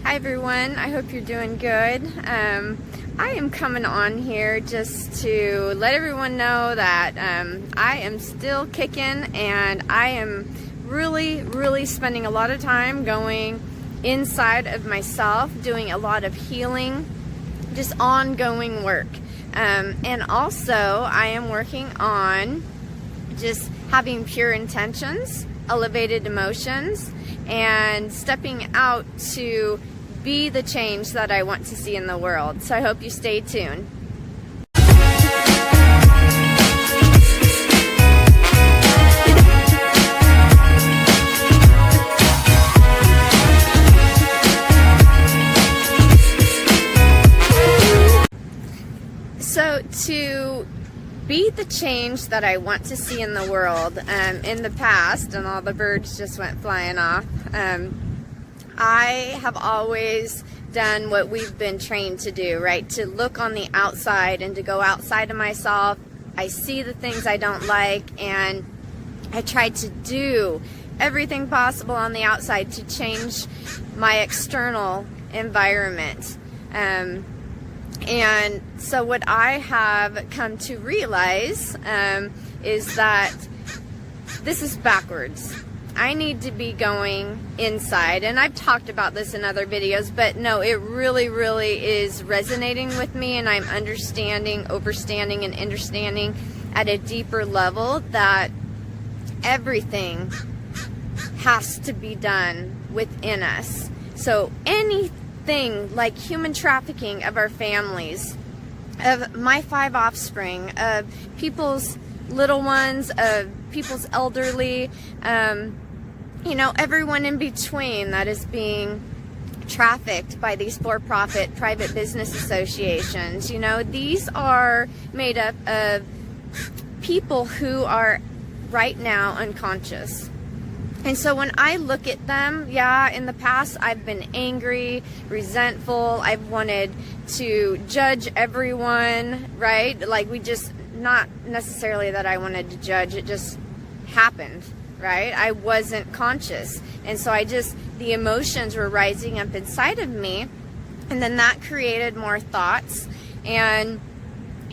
Hi everyone, I hope you're doing good. I am coming on here just to let everyone know that I am still kicking, and I am really spending a lot of time going inside of myself, doing a lot of healing, just ongoing work. And also I am working on just having pure intentions, elevated emotions, and stepping out to be the change that I want to see in the world. So I hope you stay tuned. So to be the change that I want to see in the world, in the past, and all the birds just went flying off, I have always done what we've been trained to do, right? To look on the outside and to go outside of myself. I see the things I don't like, and I try to do everything possible on the outside to change my external environment. And so what I have come to realize is that this is backwards. I need to be going inside, and I've talked about this in other videos, but no, it really is resonating with me, and I'm understanding, overstanding, and understanding at a deeper level that everything has to be done within us. So anything like human trafficking of our families, of my 5 offspring, of people's little ones, of people's elderly, you know, everyone in between that is being trafficked by these for-profit private business associations. You know, these are made up of people who are right now unconscious. And so when I look at them, yeah, in the past I've been angry, resentful, I've wanted to judge everyone, right? Like not necessarily that I wanted to judge, it just happened, right? I wasn't conscious. And so the emotions were rising up inside of me, and then that created more thoughts, and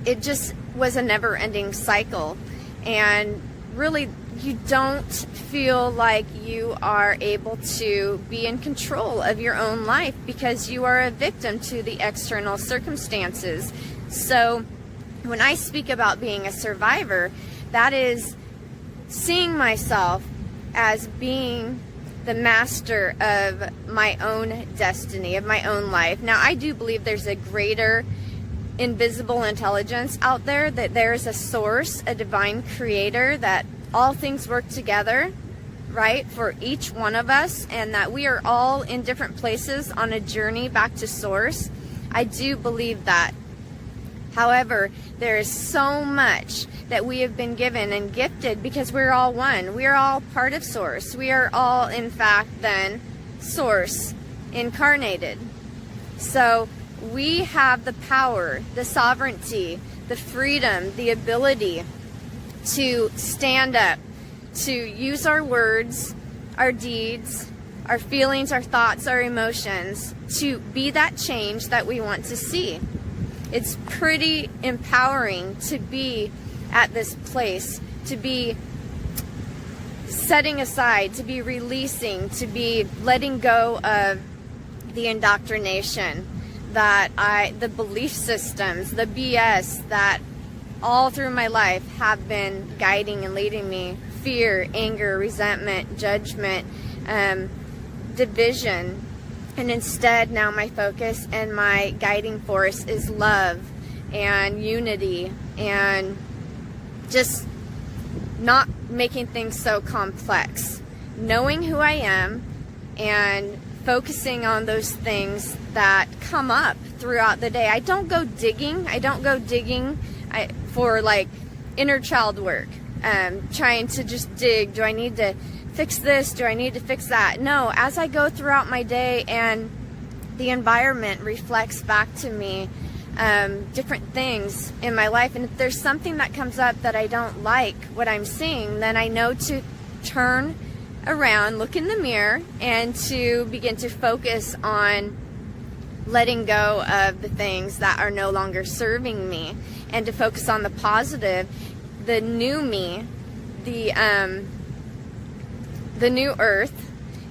it just was a never-ending cycle. And really, you don't feel like you are able to be in control of your own life because you are a victim to the external circumstances. So when I speak about being a survivor, that is seeing myself as being the master of my own destiny, of my own life. Now, I do believe there's a greater invisible intelligence out there, that there's a source, a divine creator, that all things work together, right, for each one of us, and that we are all in different places on a journey back to source. I do believe that. However, there is so much that we have been given and gifted because we're all one. We are all part of source. We are all, in fact, then source incarnated. So we have the power, the sovereignty, the freedom, the ability to stand up, to use our words, our deeds, our feelings, our thoughts, our emotions, to be that change that we want to see. It's pretty empowering to be at this place, to be setting aside, to be releasing, to be letting go of the indoctrination the belief systems, the BS that all through my life have been guiding and leading me. Fear, anger, resentment, judgment, division. And instead, now my focus and my guiding force is love and unity, and just not making things so complex. Knowing who I am and focusing on those things that come up throughout the day. I don't go digging. For like inner child work, trying to just dig. Do I need to fix this? Do I need to fix that? No, as I go throughout my day and the environment reflects back to me different things in my life, and if there's something that comes up that I don't like what I'm seeing, then I know to turn around, look in the mirror, and to begin to focus on letting go of the things that are no longer serving me, and to focus on the positive, the new me, the new earth.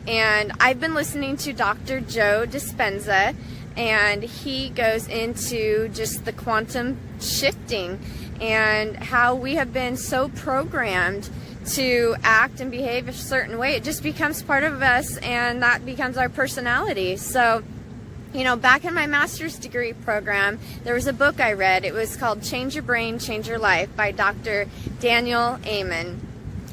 And I've been listening to Dr. Joe Dispenza, and he goes into just the quantum shifting and how we have been so programmed to act and behave a certain way. It just becomes part of us, and that becomes our personality. So, you know, back in my master's degree program, there was a book I read. It was called Change Your Brain, Change Your Life by Dr. Daniel Amen.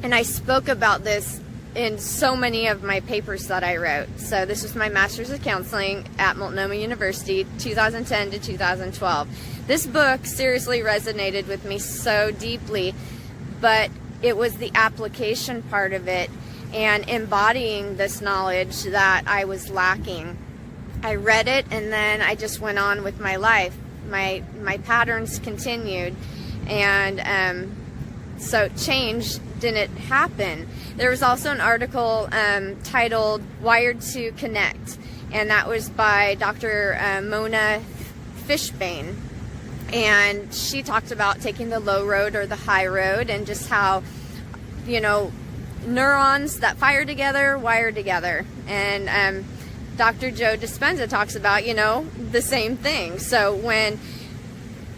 And I spoke about this in so many of my papers that I wrote. So this was my master's of counseling at Multnomah University, 2010 to 2012. This book seriously resonated with me so deeply, but it was the application part of it and embodying this knowledge that I was lacking. I read it, and then I just went on with my life. My patterns continued, and so change didn't happen. There was also an article titled Wired to Connect, and that was by Dr. Mona Fishbane. And she talked about taking the low road or the high road, and just how, you know, neurons that fire together wire together. And Dr. Joe Dispenza talks about, you know, the same thing. So when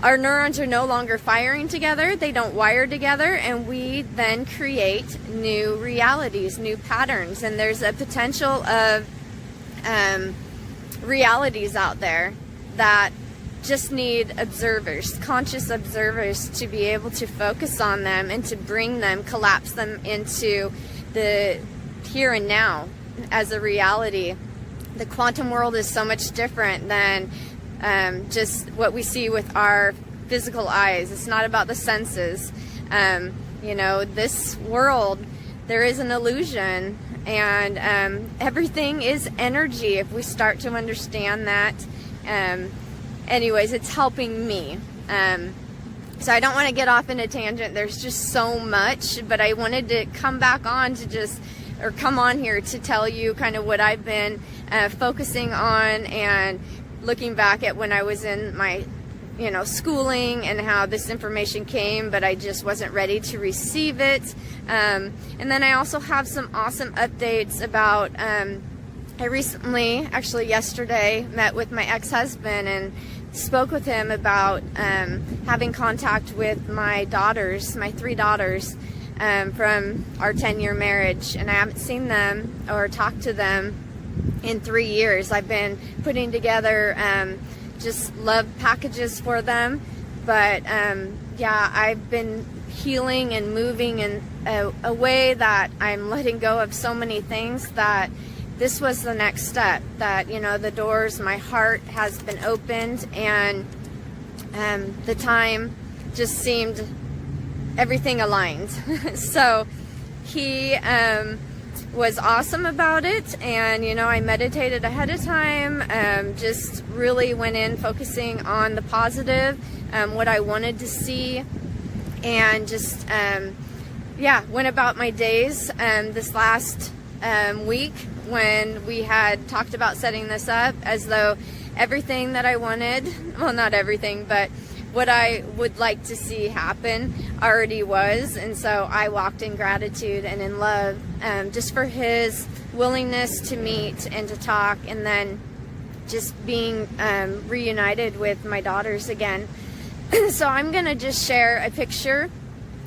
our neurons are no longer firing together, they don't wire together, and we then create new realities, new patterns. And there's a potential of realities out there that just need observers, conscious observers, to be able to focus on them and to bring them, collapse them into the here and now as a reality. The quantum world is so much different than just what we see with our physical eyes. It's not about the senses. You know, this world, there is an illusion, and everything is energy if we start to understand that. Anyways, it's helping me. So I don't want to get off in a tangent. There's just so much, but I wanted to come back on to come on here to tell you kind of what I've been focusing on, and looking back at when I was in my, you know, schooling, and how this information came, but I just wasn't ready to receive it. And then I also have some awesome updates about, I recently, actually yesterday, met with my ex-husband and spoke with him about having contact with my daughters, my 3 daughters, from our 10-year marriage, and I haven't seen them or talked to them in 3 years. I've been putting together just love packages for them, but yeah, I've been healing and moving in a way that I'm letting go of so many things, that this was the next step, that, you know, the doors, my heart has been opened, and the time just seemed, everything aligned. So he was awesome about it, and, you know, I meditated ahead of time, just really went in focusing on the positive, what I wanted to see, and just yeah, went about my days this last week, when we had talked about setting this up, as though everything that I wanted, well, not everything, but what I would like to see happen already was. And so I walked in gratitude and in love, just for his willingness to meet and to talk, and then just being reunited with my daughters again. So I'm gonna just share a picture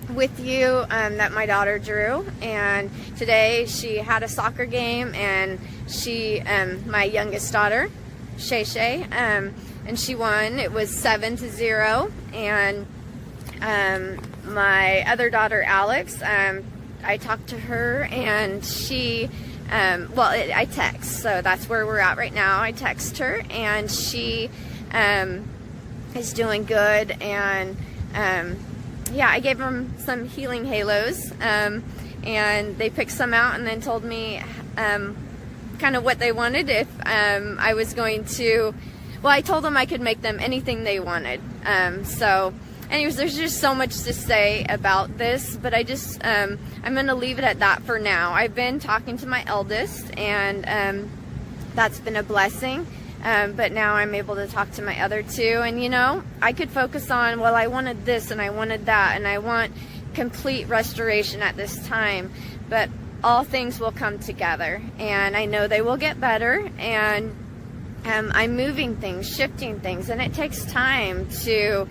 with you that my daughter drew, and today she had a soccer game, and she, my youngest daughter, Shay Shay, and she won. It was 7-0, and my other daughter, Alex, I talked to her, and she, I text, so that's where we're at right now. I text her, and she is doing good, and yeah, I gave them some healing halos, and they picked some out, and then told me kind of what they wanted, if I was going to, well, I told them I could make them anything they wanted. So anyways, there's just so much to say about this, but I just, I'm going to leave it at that for now. I've been talking to my eldest, and that's been a blessing. But now I'm able to talk to my other two, and you know, I could focus on, well, I wanted this and I wanted that, and I want complete restoration at this time, but all things will come together, and I know they will get better, and I'm moving things, shifting things, and it takes time to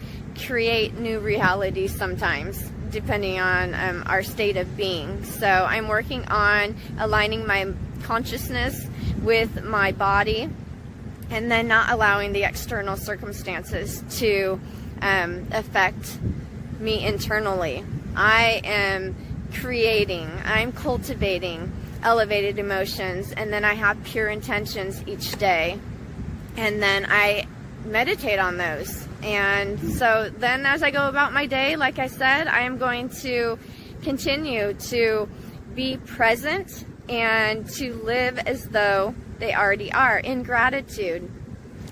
create new realities sometimes, depending on our state of being. So I'm working on aligning my consciousness with my body, and then not allowing the external circumstances to affect me internally. I am creating, I'm cultivating elevated emotions, and then I have pure intentions each day, and then I meditate on those. And so then as I go about my day, like I said, I am going to continue to be present and to live as though they already are, in gratitude.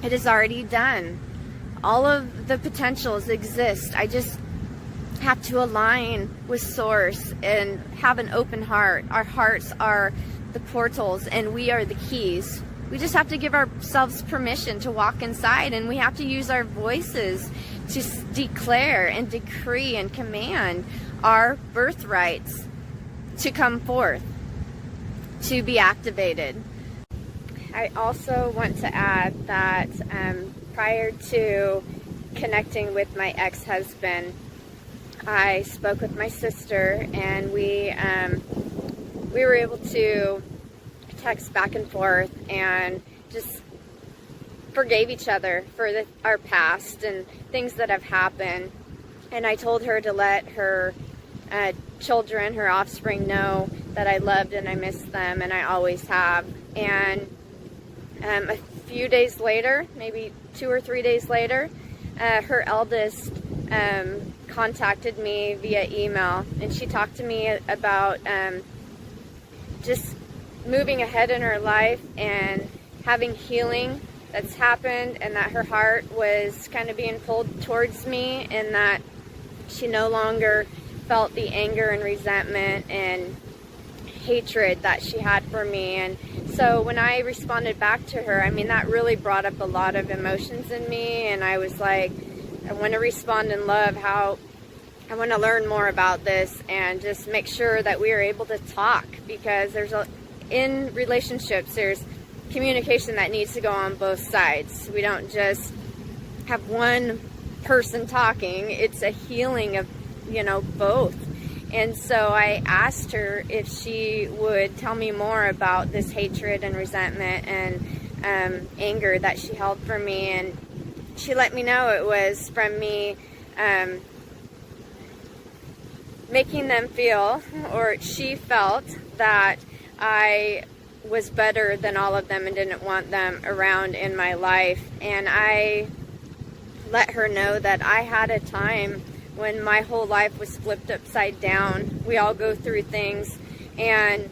It is already done. All of the potentials exist. I just have to align with Source and have an open heart. Our hearts are the portals, and we are the keys. We just have to give ourselves permission to walk inside, and we have to use our voices to declare and decree and command our birthrights to come forth, to be activated. I also want to add that prior to connecting with my ex-husband, I spoke with my sister, and we were able to text back and forth and just forgave each other for our past and things that have happened. And I told her to let her children, her offspring, know that I loved and I missed them, and I always have. And a few days later, maybe 2 or 3 days later, her eldest contacted me via email, and she talked to me about just moving ahead in her life and having healing that's happened, and that her heart was kind of being pulled towards me, and that she no longer felt the anger and resentment and hatred that she had for me. And so when I responded back to her, I mean, that really brought up a lot of emotions in me, and I was like, I want to respond in love. How I want to learn more about this and just make sure that we are able to talk, because in relationships there's communication that needs to go on both sides. We don't just have one person talking. It's a healing of, you know, both. And so I asked her if she would tell me more about this hatred and resentment and anger that she held for me, and she let me know it was from me making them feel, or she felt, that I was better than all of them and didn't want them around in my life. And I let her know that I had a time when my whole life was flipped upside down. We all go through things, and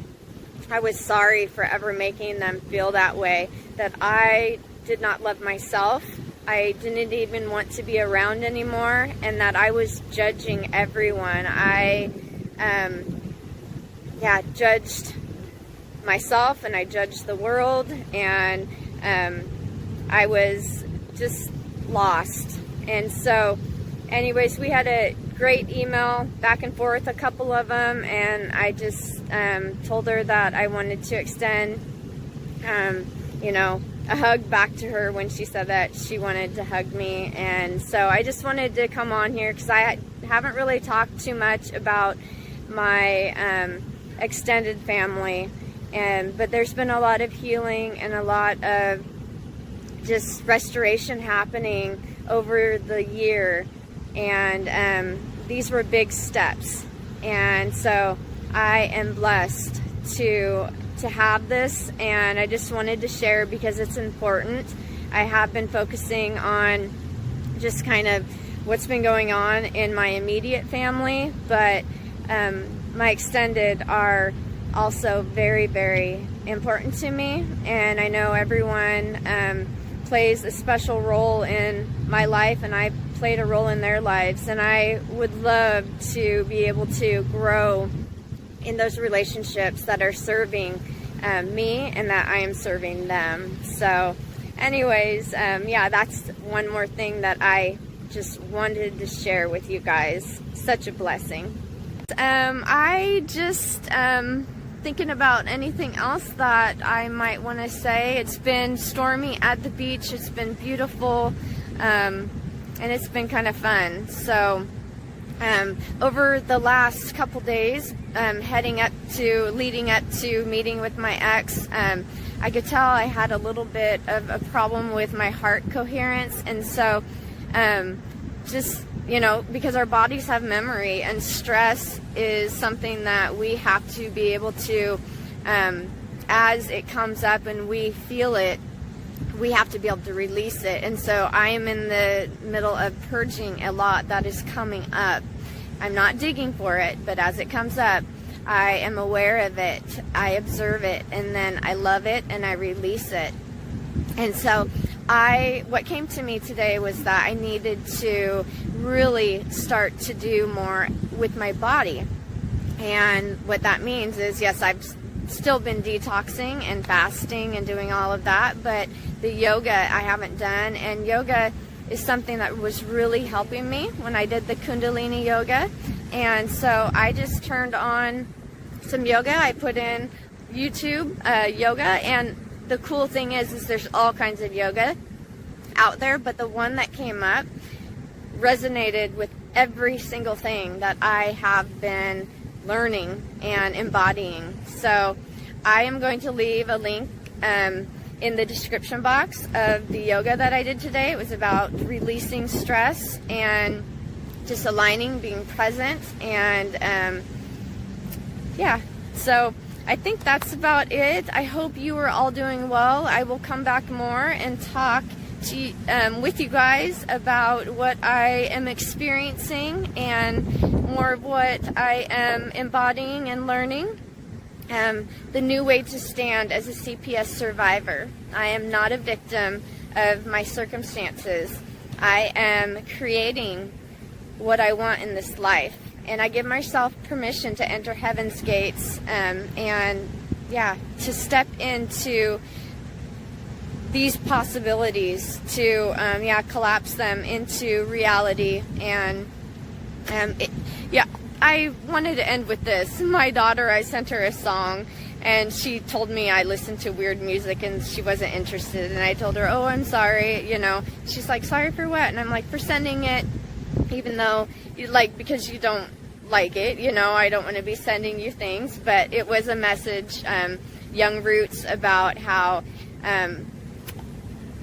I was sorry for ever making them feel that way, that I did not love myself, I didn't even want to be around anymore, and that I was judging everyone. I judged myself, and I judged the world, and I was just lost. And so anyways, we had a great email back and forth, a couple of them, and I just told her that I wanted to extend a hug back to her when she said that she wanted to hug me. And so I just wanted to come on here because I haven't really talked too much about my extended family, but there's been a lot of healing and a lot of just restoration happening over the year, and these were big steps. And so I am blessed to have this, and I just wanted to share because it's important. I have been focusing on just kind of what's been going on in my immediate family, but my extended are also very, very important to me, and I know everyone plays a special role in my life, and I played a role in their lives, and I would love to be able to grow in those relationships that are serving me and that I am serving them. So anyways, yeah, that's one more thing that I just wanted to share with you guys. Such a blessing. I just thinking about anything else that I might want to say. It's been stormy at the beach. It's been beautiful, and it's been kind of fun. So over the last couple days, leading up to meeting with my ex, I could tell I had a little bit of a problem with my heart coherence. And so just, you know, because our bodies have memory, and stress is something that we have to be able to, as it comes up and we feel it, we have to be able to release it. And so I am in the middle of purging a lot that is coming up. I'm not digging for it, but as it comes up, I am aware of it, I observe it, and then I love it and I release it. And so what came to me today was that I needed to really start to do more with my body. And what that means is, yes, I've still been detoxing and fasting and doing all of that, but the yoga I haven't done. And yoga is something that was really helping me when I did the Kundalini yoga. And so I just turned on some yoga. I put in YouTube yoga, and the cool thing is there's all kinds of yoga out there, but the one that came up resonated with every single thing that I have been learning and embodying. So I am going to leave a link in the description box of the yoga that I did today. It was about releasing stress and just aligning, being present, and yeah, so I think that's about it. I hope you are all doing well. I will come back more and talk to with you guys about what I am experiencing and more of what I am embodying and learning. The new way to stand as a CPS survivor. I am not a victim of my circumstances. I am creating what I want in this life, and I give myself permission to enter heaven's gates, and yeah, to step into these possibilities, to collapse them into reality. And yeah, I wanted to end with this. My daughter, I sent her a song, and she told me I listened to weird music and she wasn't interested, and I told her, oh, I'm sorry, you know. She's like, sorry for what? And I'm like, for sending it, even though because you don't like it, you know, I don't want to be sending you things. But it was a message, Young Roots, about how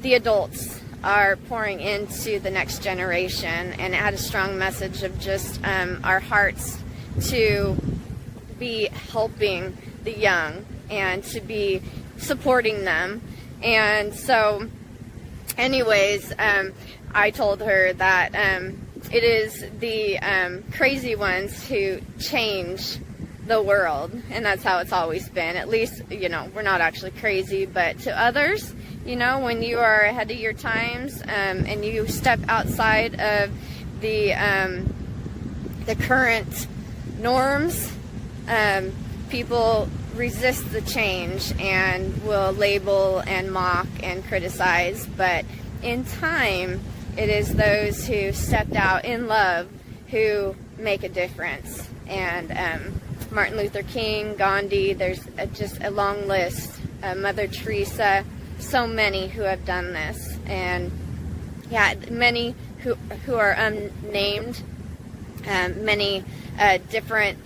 the adults are pouring into the next generation, and it had a strong message of just our hearts to be helping the young and to be supporting them. And so anyways, I told her that it is the crazy ones who change the world, and that's how it's always been. At least, you know, we're not actually crazy, but to others, you know, when you are ahead of your times, and you step outside of the current norms, people resist the change and will label and mock and criticize. But in time, it is those who stepped out in love who make a difference. And Martin Luther King, Gandhi, there's just a long list. Mother Teresa, so many who have done this. And yeah, many who are unnamed, many different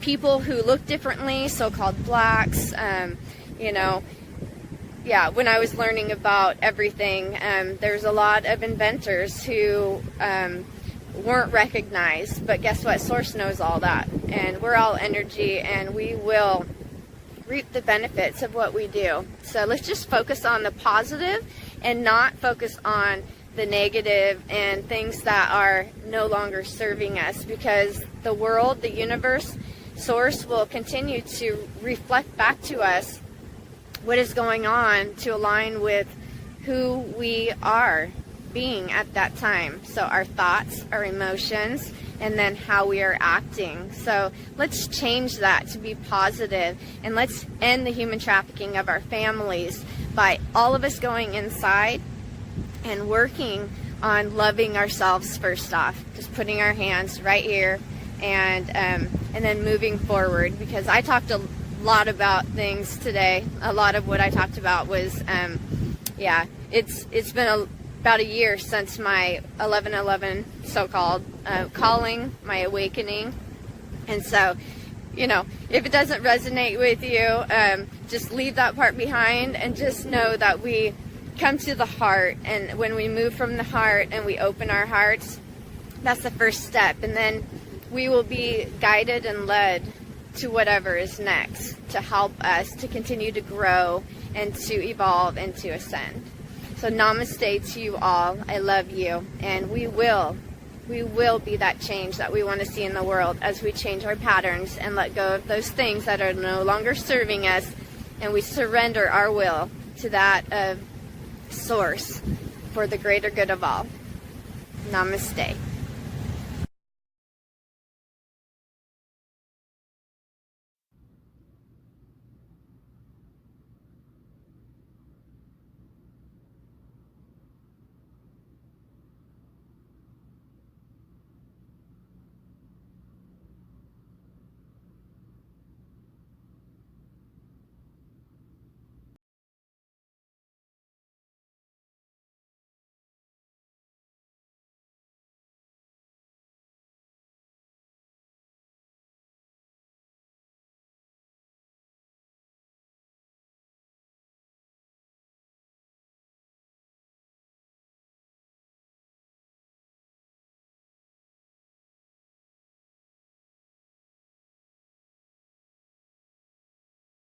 people who look differently, so-called blacks, you know. Yeah, when I was learning about everything, there's a lot of inventors who weren't recognized, but guess what? Source knows all that, and we're all energy, and we will reap the benefits of what we do. So let's just focus on the positive and not focus on the negative and things that are no longer serving us, because the world, the universe, source will continue to reflect back to us what is going on to align with who we are being at that time. So our thoughts, our emotions, and then how we are acting. So let's change that to be positive, and let's end the human trafficking of our families by all of us going inside and working on loving ourselves first off. Just putting our hands right here and then moving forward, because I talked a lot about things today. A lot of what I talked about was it's been about a year since my 11/11 so-called calling, my awakening. And so, you know, if it doesn't resonate with you, just leave that part behind and just know that we come to the heart, and when we move from the heart and we open our hearts, that's the first step, and then we will be guided and led to whatever is next to help us to continue to grow and to evolve and to ascend. So namaste to you all. I love you, and we will be that change that we want to see in the world as we change our patterns and let go of those things that are no longer serving us, and we surrender our will to that of Source for the greater good of all. Namaste.